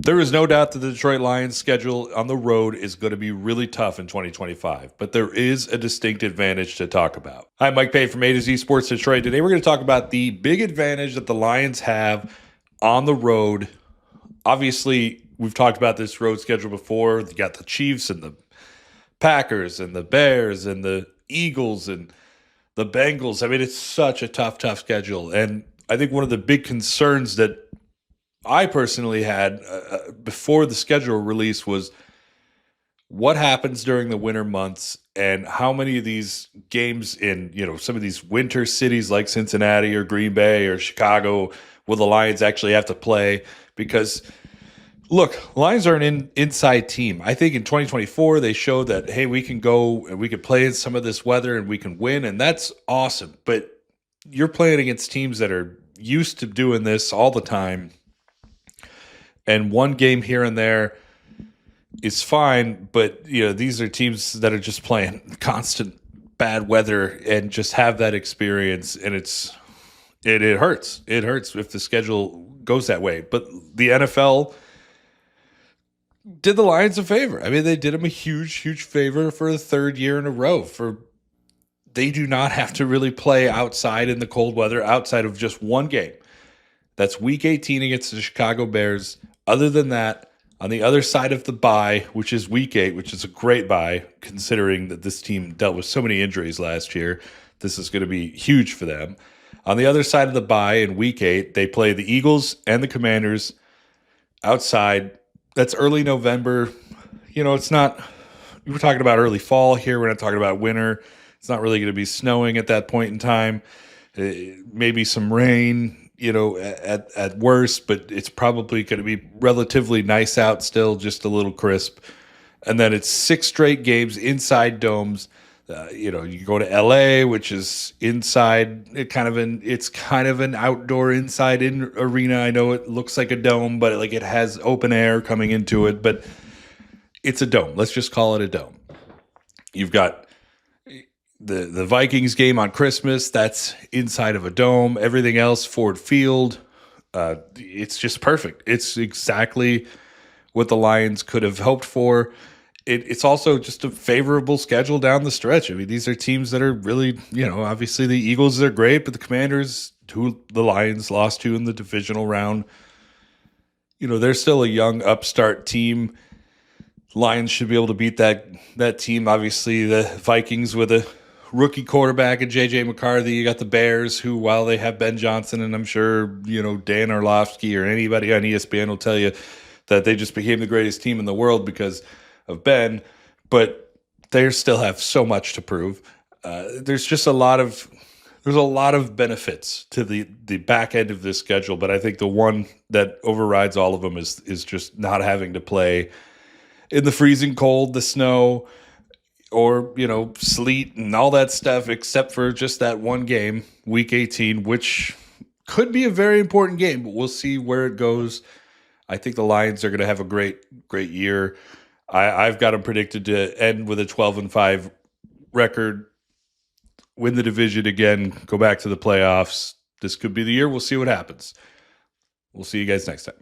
There is no doubt that the Detroit Lions schedule on the road is going to be really tough in 2025, but there is a distinct advantage to talk about. Hi, Mike Payton from A to Z Sports Detroit. Today we're going to talk about the big advantage that the Lions have on the road. Obviously, we've talked about this road schedule before. You got the Chiefs and the Packers and the Bears and the Eagles and the Bengals. I mean, it's such a tough schedule. And I think one of the big concerns that I personally had before the schedule release was what happens during the winter months and how many of these games in, some of these winter cities like Cincinnati or Green Bay or Chicago will the Lions actually have to play? Because look, Lions are an inside team. I think in 2024 they showed that, hey, we can go and we can play in some of this weather and we can win, and that's awesome. But you're playing against teams that are used to doing this all the time. And one game here and there is fine, but these are teams that are just playing constant bad weather and just have that experience, and it hurts. It hurts if the schedule goes that way. But the NFL did the Lions a favor. I mean, they did them a huge favor for the third year in a row. They do not have to really play outside in the cold weather outside of just one game. That's Week 18 against the Chicago Bears. Other than that, on the other side of the bye, which is Week 8, which is a great bye, considering that this team dealt with so many injuries last year, this is going to be huge for them. On the other side of the bye in Week 8, they play the Eagles and the Commanders outside. That's early November. It's not – we're talking about early fall here. We're not talking about winter. It's not really going to be snowing at that point in time. Maybe some rain – at worst, but it's probably going to be relatively nice out still, just a little crisp. And then it's 6 straight games inside domes. You go to LA, which is inside, it's kind of an outdoor inside arena. I know it looks like a dome, but it has open air coming into it, but it's a dome. Let's just call it a dome. You've got the Vikings game on Christmas, that's inside of a dome. Everything else, Ford Field, it's just perfect. It's exactly what the Lions could have hoped for. It's also just a favorable schedule down the stretch. I mean, these are teams that are really, obviously the Eagles are great, but the Commanders, who the Lions lost to in the divisional round, they're still a young upstart team. Lions should be able to beat that team. Obviously, the Vikings with a rookie quarterback and J.J. McCarthy. You got the Bears, who, while they have Ben Johnson, and I'm sure, Dan Orlovsky or anybody on ESPN will tell you that they just became the greatest team in the world because of Ben, but they still have so much to prove. There's just a lot of benefits to the back end of this schedule, but I think the one that overrides all of them is just not having to play in the freezing cold, the snow, or, sleet and all that stuff, except for just that one game, Week 18, which could be a very important game, but we'll see where it goes. I think the Lions are going to have a great year. I've got them predicted to end with a 12-5 record, win the division again, go back to the playoffs. This could be the year. We'll see what happens. We'll see you guys next time.